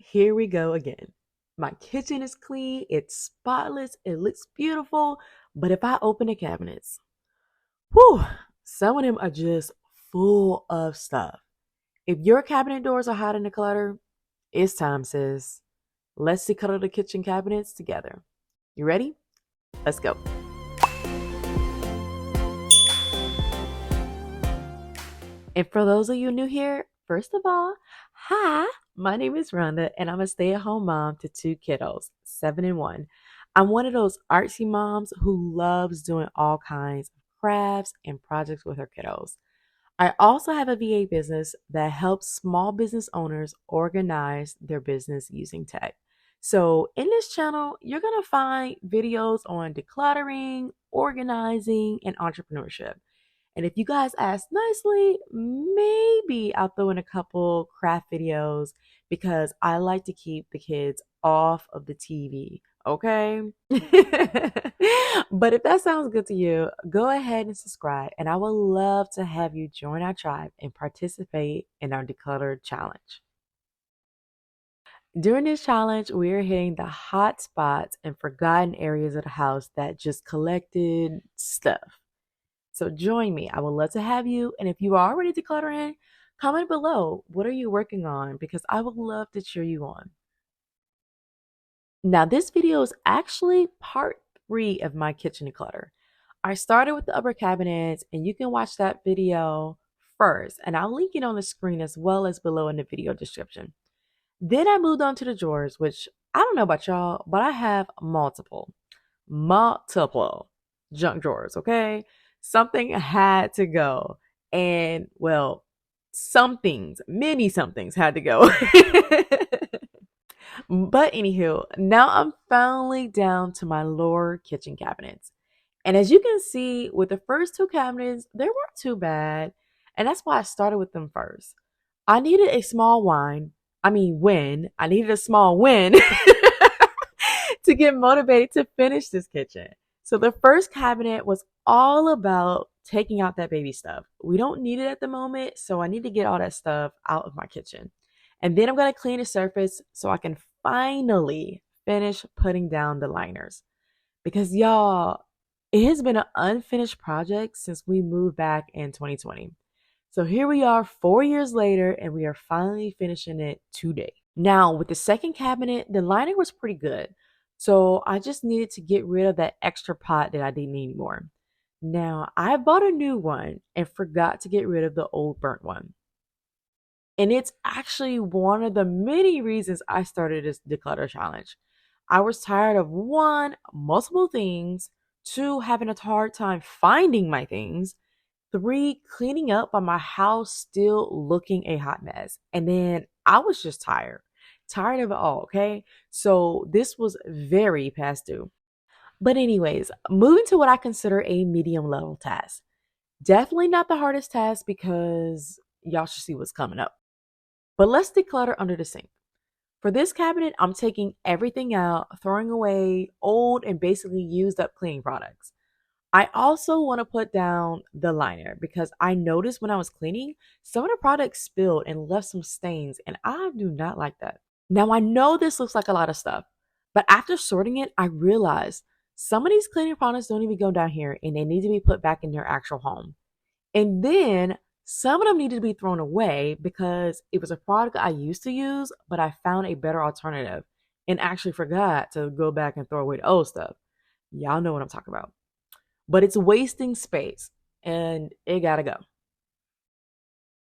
here we go again. My kitchen is clean, it's spotless, it looks beautiful, but if I open the cabinets, whew, some of them are just full of stuff. If your cabinet doors are hiding the clutter, it's time, sis. Let's declutter the kitchen cabinets together. You ready? Let's go. And for those of you new here, first of all, hi, my name is Rhonda, and I'm a stay at home mom to two kiddos, 7 and 1. I'm one of those artsy moms who loves doing all kinds of crafts and projects with her kiddos. I also have a VA business that helps small business owners organize their business using tech. So, in this channel, you're going to find videos on decluttering, organizing, and entrepreneurship. And if you guys ask nicely, maybe I'll throw in a couple craft videos because I like to keep the kids off of the TV. Okay. But if that sounds good to you, go ahead and subscribe. And I would love to have you join our tribe and participate in our Declutter challenge. During this challenge, we are hitting the hot spots and forgotten areas of the house that just collected stuff. So join me. I would love to have you. And if you are already decluttering, comment below. What are you working on? Because I would love to cheer you on. Now, this video is actually part 3 of my kitchen declutter. I started with the upper cabinets, and you can watch that video first. And I'll link it on the screen as well as below in the video description. Then I moved on to the drawers, which I don't know about y'all, but I have multiple junk drawers, okay? Something had to go. And well, many somethings had to go. But anywho, now I'm finally down to my lower kitchen cabinets. And as you can see, with the first 2 cabinets, they weren't too bad. And that's why I started with them first. I needed a small win. I needed a small win to get motivated to finish this kitchen. So the first cabinet was all about taking out that baby stuff. We don't need it at the moment, so I need to get all that stuff out of my kitchen. And then I'm going to clean the surface so I can finally finish putting down the liners. Because y'all, it has been an unfinished project since we moved back in 2020. So here we are 4 years later, and we are finally finishing it today. Now, with the second cabinet, the liner was pretty good. So I just needed to get rid of that extra pot that I didn't need anymore. Now, I bought a new one and forgot to get rid of the old burnt one. And it's actually one of the many reasons I started this declutter challenge. I was tired of 1, multiple things, 2, having a hard time finding my things, 3, cleaning up while my house still looking a hot mess. And then I was just tired of it all, okay? So this was very past due. But anyways, moving to what I consider a medium level task. Definitely not the hardest task because y'all should see what's coming up. But let's declutter under the sink. For this cabinet, I'm taking everything out, throwing away old and basically used up cleaning products. I also want to put down the liner because I noticed when I was cleaning, some of the products spilled and left some stains, and I do not like that. Now, I know this looks like a lot of stuff, but after sorting it, I realized some of these cleaning products don't even go down here and they need to be put back in their actual home. And then some of them needed to be thrown away because it was a product I used to use, but I found a better alternative and actually forgot to go back and throw away the old stuff. Y'all know what I'm talking about. But it's wasting space and it gotta go.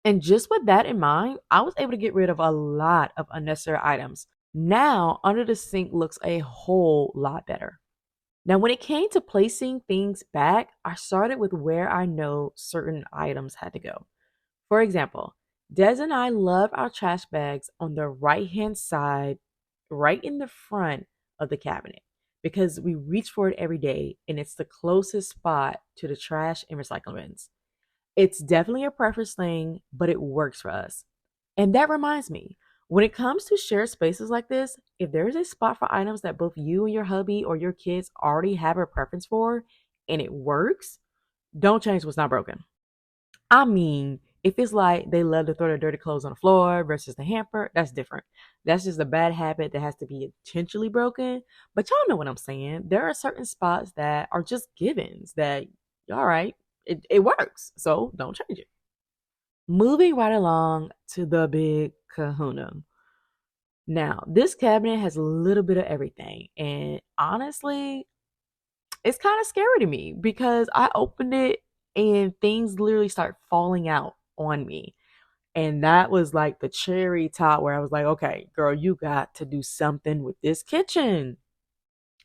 And just with that in mind, I was able to get rid of a lot of unnecessary items. Now, under the sink looks a whole lot better. Now, when it came to placing things back, I started with where I know certain items had to go. For example, Des and I love our trash bags on the right-hand side, right in the front of the cabinet, because we reach for it every day and it's the closest spot to the trash and recycling bins. It's definitely a preference thing, but it works for us. And that reminds me, when it comes to shared spaces like this, if there is a spot for items that both you and your hubby or your kids already have a preference for and it works, don't change what's not broken. I mean, If it's like they love to throw their dirty clothes on the floor versus the hamper, that's different. That's just a bad habit that has to be intentionally broken. But y'all know what I'm saying. There are certain spots that are just givens that, all right, it works. So don't change it. Moving right along to the big kahuna. Now, this cabinet has a little bit of everything. And honestly, it's kind of scary to me because I opened it and things literally start falling out on me. And that was like the cherry top where I was like, okay, girl, you got to do something with this kitchen.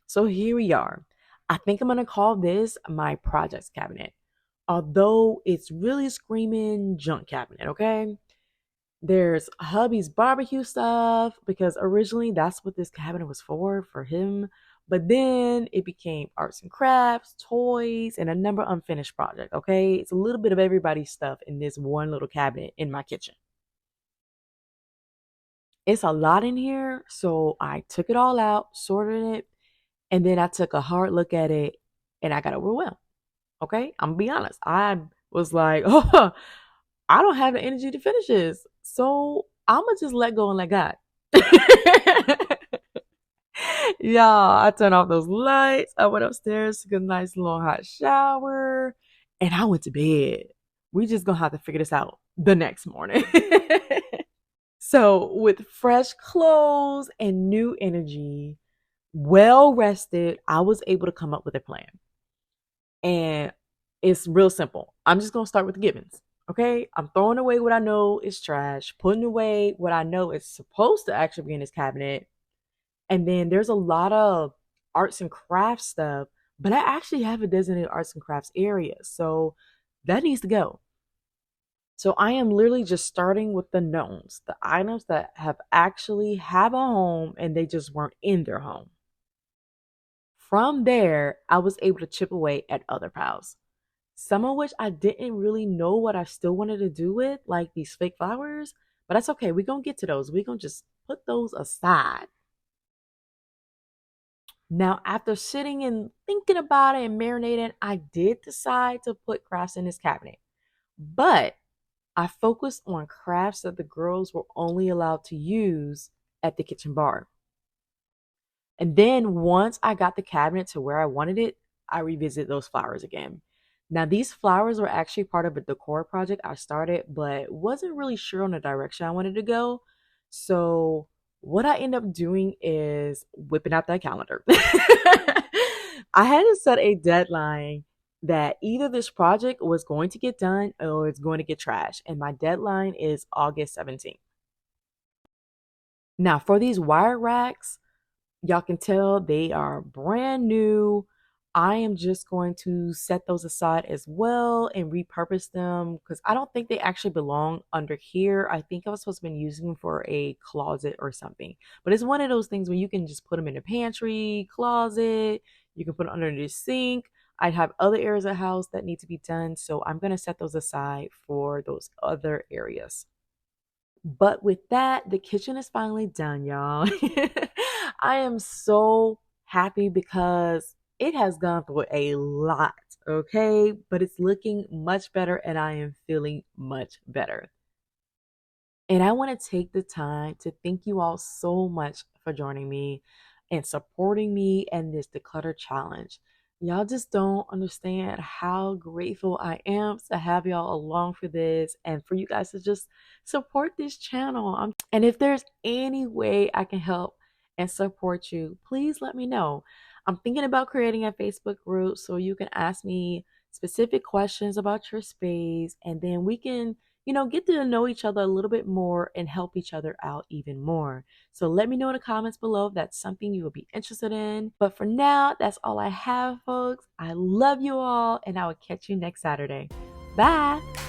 So here we are. I think I'm going to call this my projects cabinet. Although it's really screaming junk cabinet, okay? There's hubby's barbecue stuff because originally that's what this cabinet was for him. But then it became arts and crafts, toys, and a number of unfinished projects. Okay, it's a little bit of everybody's stuff in this one little cabinet in my kitchen. It's a lot in here, so I took it all out, sorted it, and then I took a hard look at it, and I got overwhelmed. Okay, I'm gonna be honest. I was like, oh, I don't have the energy to finish this. So I'm going to just let go and let God. Y'all, I turned off those lights. I went upstairs, took a nice long hot shower, and I went to bed. We just going to have to figure this out the next morning. So with fresh clothes and new energy, well rested, I was able to come up with a plan. And it's real simple. I'm just going to start with the givens. Okay, I'm throwing away what I know is trash, putting away what I know is supposed to actually be in this cabinet. And then there's a lot of arts and crafts stuff, but I actually have a designated arts and crafts area. So that needs to go. So I am literally just starting with the knowns, the items that have actually have a home and they just weren't in their home. From there, I was able to chip away at other piles. Some of which I didn't really know what I still wanted to do with, like these fake flowers. But that's okay. We're going to get to those. We're going to just put those aside. Now, after sitting and thinking about it and marinating, I did decide to put crafts in this cabinet. But I focused on crafts that the girls were only allowed to use at the kitchen bar. And then once I got the cabinet to where I wanted it, I revisited those flowers again. Now, these flowers were actually part of a decor project I started, but wasn't really sure on the direction I wanted to go. So, what I end up doing is whipping out that calendar. I had to set a deadline that either this project was going to get done or it's going to get trashed. And my deadline is August 17th. Now, for these wire racks, y'all can tell they are brand new. I am just going to set those aside as well and repurpose them because I don't think they actually belong under here. I think I was supposed to be using them for a closet or something. But it's one of those things where you can just put them in a pantry, closet. You can put it under the sink. I have other areas of the house that need to be done. So I'm going to set those aside for those other areas. But with that, the kitchen is finally done, y'all. I am so happy because it has gone through a lot, okay? But it's looking much better and I am feeling much better. And I want to take the time to thank you all so much for joining me and supporting me in this declutter challenge. Y'all just don't understand how grateful I am to have y'all along for this and for you guys to just support this channel. And if there's any way I can help and support you, please let me know. I'm thinking about creating a Facebook group so you can ask me specific questions about your space and then we can get to know each other a little bit more and help each other out even more. So let me know in the comments below if that's something you would be interested in. But for now, that's all I have, folks. I love you all, and I will catch you next Saturday. Bye.